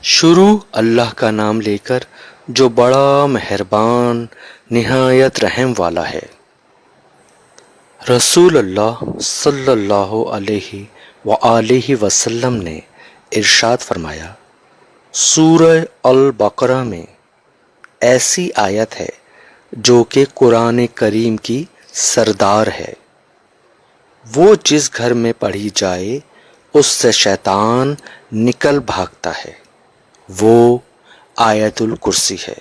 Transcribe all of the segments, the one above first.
شروع اللہ کا نام لے کر جو بڑا مہربان نہایت رحم والا ہے۔ رسول اللہ صلی اللہ علیہ وآلہ وسلم نے ارشاد فرمایا، سورہ البقرہ میں ایسی آیت ہے جو کہ قرآن کریم کی سردار ہے، وہ جس گھر میں پڑھی جائے اس سے شیطان نکل بھاگتا ہے، وہ آیت الکرسی ہے۔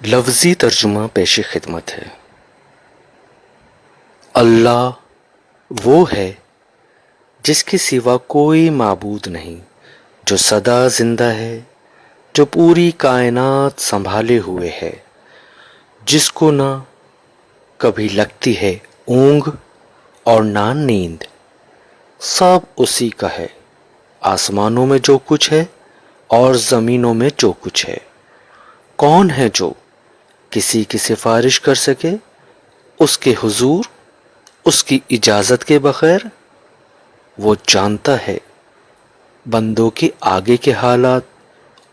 لفظی ترجمہ پیش خدمت ہے۔ اللہ وہ ہے جس کے سوا کوئی معبود نہیں، جو سدا زندہ ہے، جو پوری کائنات سنبھالے ہوئے ہے، جس کو نہ کبھی لگتی ہے اونگ اور نہ نیند، سب اسی کا ہے۔ آسمانوں میں جو کچھ ہے اور زمینوں میں جو کچھ ہے، کون ہے جو کسی کی سفارش کر سکے اس کے حضور اس کی اجازت کے بغیر؟ وہ جانتا ہے بندوں کے آگے کے حالات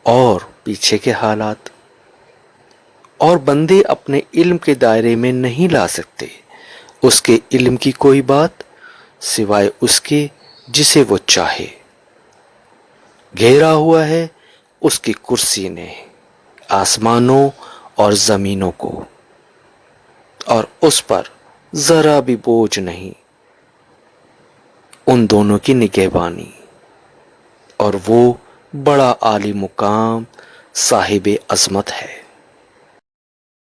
اور پیچھے کے حالات، اور بندے اپنے علم کے دائرے میں نہیں لا سکتے اس کے علم کی کوئی بات سوائے اس کے جسے وہ چاہے۔ گھیرا ہوا ہے اس کی کرسی نے آسمانوں اور زمینوں کو، اور اس پر ذرا بھی بوجھ نہیں ان دونوں کی نگہبانی، اور وہ بڑا عالی مقام صاحب عظمت ہے۔